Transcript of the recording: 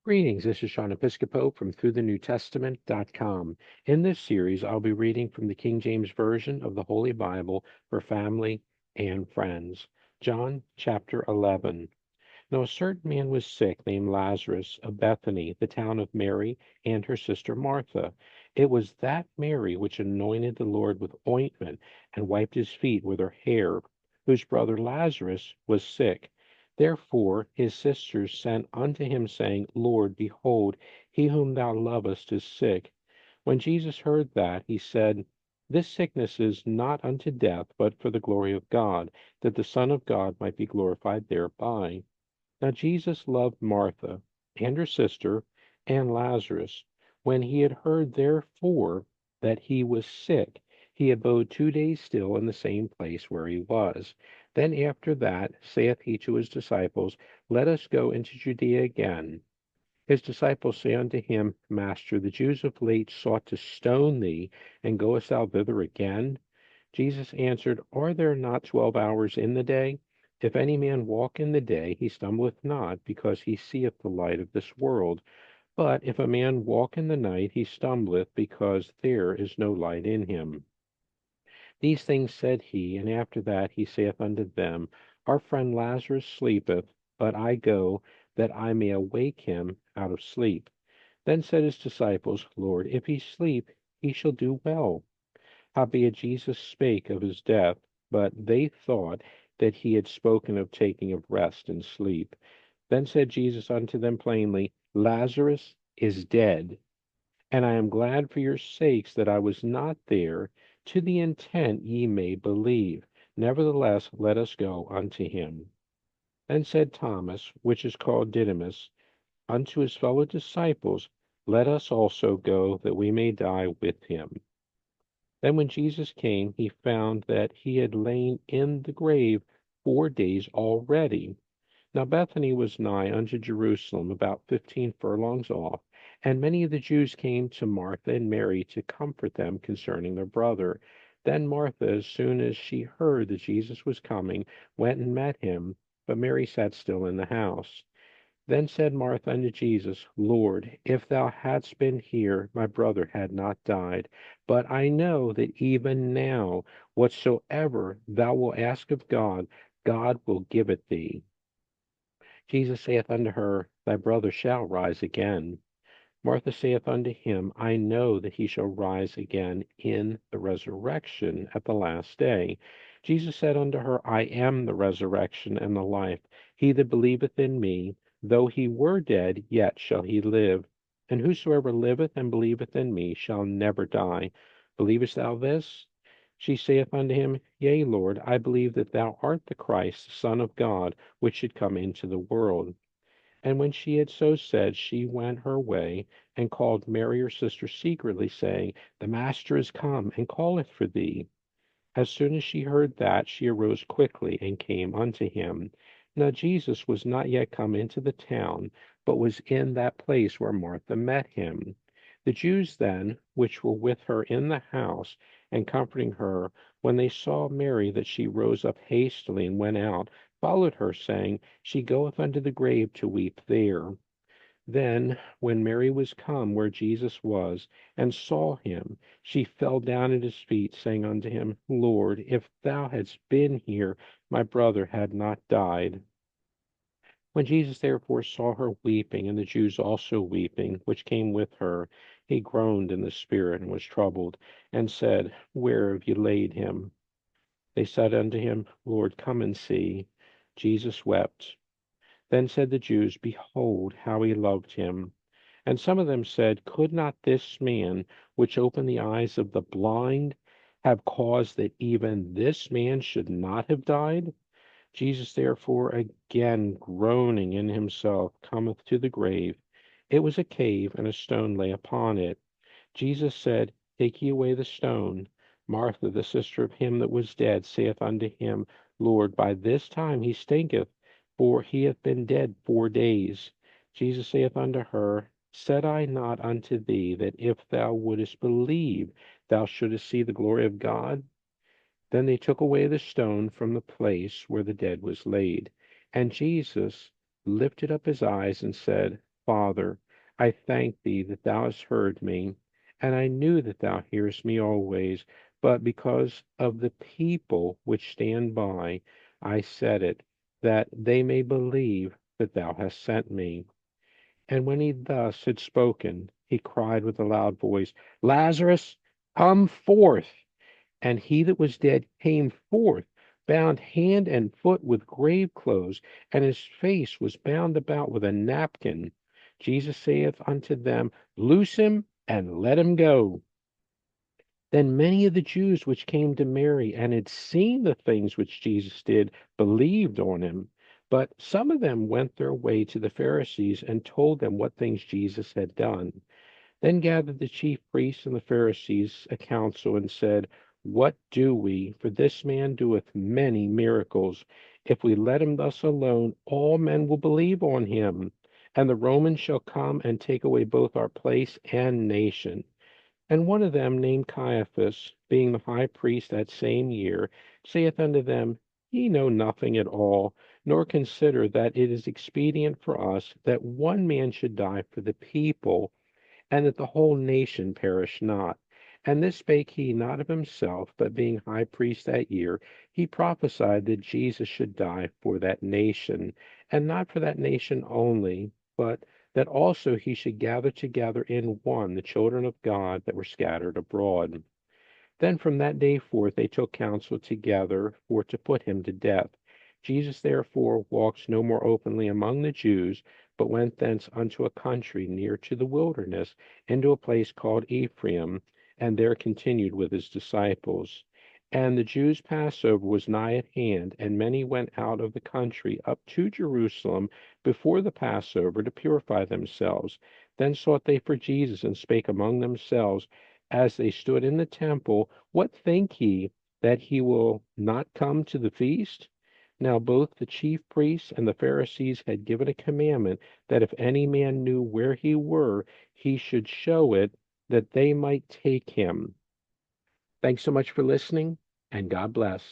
Greetings, this is Sean Episcopo from ThroughTheNewTestament.com. In this series, I'll be reading from the King James Version of the Holy Bible for family and friends. John chapter 11. Now a certain man was sick named Lazarus of Bethany, the town of Mary and her sister Martha. It was that Mary which anointed the Lord with ointment and wiped his feet with her hair, whose brother Lazarus was sick. Therefore his sisters sent unto him, saying, Lord, behold, he whom thou lovest is sick. When Jesus heard that, he said, This sickness is not unto death, but for the glory of God, that the Son of God might be glorified thereby. Now Jesus loved Martha and her sister and Lazarus. When he had heard therefore that he was sick, he abode 2 days still in the same place where he was. Then after that saith he to his disciples, Let us go into Judea again. His disciples say unto him, Master, the Jews of late sought to stone thee, and goest thou thither again? Jesus answered, Are there not 12 hours in the day? If any man walk in the day, he stumbleth not, because he seeth the light of this world. But if a man walk in the night, he stumbleth, because there is no light in him. These things said he, and after that he saith unto them, Our friend Lazarus sleepeth, but I go, that I may awake him out of sleep. Then said his disciples, Lord, if he sleep, he shall do well. Howbeit Jesus spake of his death, but they thought that he had spoken of taking of rest and sleep. Then said Jesus unto them plainly, Lazarus is dead, and I am glad for your sakes that I was not there, to the intent ye may believe. Nevertheless, let us go unto him. Then said Thomas, which is called Didymus, unto his fellow disciples, Let us also go, that we may die with him. Then when Jesus came, he found that he had lain in the grave 4 days already. Now Bethany was nigh unto Jerusalem, about 15 furlongs off, and many of the Jews came to Martha and Mary to comfort them concerning their brother. Then Martha, as soon as she heard that Jesus was coming, went and met him, but Mary sat still in the house. Then said Martha unto Jesus, Lord, if thou hadst been here, my brother had not died. But I know that even now, whatsoever thou wilt ask of God, God will give it thee. Jesus saith unto her, Thy brother shall rise again. Martha saith unto him, I know that he shall rise again in the resurrection at the last day. Jesus said unto her, I am the resurrection and the life. He that believeth in me, though he were dead, yet shall he live. And whosoever liveth and believeth in me shall never die. Believest thou this? She saith unto him, Yea, Lord, I believe that thou art the Christ, the Son of God, which should come into the world. And when she had so said, she went her way, and called Mary her sister secretly, saying, The Master is come, and calleth for thee. As soon as she heard that, she arose quickly, and came unto him. Now Jesus was not yet come into the town, but was in that place where Martha met him. The Jews then, which were with her in the house, and comforting her, when they saw Mary, that she rose up hastily and went out, followed her, saying, She goeth unto the grave to weep there. Then, when Mary was come where Jesus was, and saw him, she fell down at his feet, saying unto him, Lord, if thou hadst been here, my brother had not died. When Jesus therefore saw her weeping, and the Jews also weeping, which came with her, he groaned in the spirit, and was troubled, and said, Where have ye laid him? They said unto him, Lord, come and see. Jesus wept. Then said the Jews, Behold, how he loved him. And some of them said, Could not this man, which opened the eyes of the blind, have caused that even this man should not have died? Jesus therefore, again groaning in himself, cometh to the grave. It was a cave, and a stone lay upon it. Jesus said, Take ye away the stone. Martha, the sister of him that was dead, saith unto him, Lord, by this time he stinketh, for he hath been dead 4 days. Jesus saith unto her, Said I not unto thee that if thou wouldest believe, thou shouldest see the glory of God? Then they took away the stone from the place where the dead was laid. And Jesus lifted up his eyes and said, Father, I thank thee that thou hast heard me, and I knew that thou hearest me always, but because of the people which stand by, I said it, that they may believe that thou hast sent me. And when he thus had spoken, he cried with a loud voice, Lazarus, come forth. And he that was dead came forth, bound hand and foot with grave clothes, and his face was bound about with a napkin. Jesus saith unto them, Loose him, and let him go. Then many of the Jews which came to Mary and had seen the things which Jesus did believed on him. But some of them went their way to the Pharisees and told them what things Jesus had done. Then gathered the chief priests and the Pharisees a council, and said, What do we? For this man doeth many miracles. If we let him thus alone, all men will believe on him, and the Romans shall come and take away both our place and nation. And one of them, named Caiaphas, being the high priest that same year, saith unto them, Ye know nothing at all, nor consider that it is expedient for us that one man should die for the people, and that the whole nation perish not. And this spake he not of himself, but being high priest that year, he prophesied that Jesus should die for that nation, and not for that nation only, but that also he should gather together in one the children of God that were scattered abroad. Then from that day forth they took counsel together for to put him to death. Jesus therefore walked no more openly among the Jews, but went thence unto a country near to the wilderness, into a place called Ephraim, and there continued with his disciples. And the Jews' Passover was nigh at hand, and many went out of the country up to Jerusalem before the Passover to purify themselves. Then sought they for Jesus, and spake among themselves, as they stood in the temple, What think ye, that he will not come to the feast? Now both the chief priests and the Pharisees had given a commandment that if any man knew where he were, he should show it, that they might take him. Thanks so much for listening, and God bless.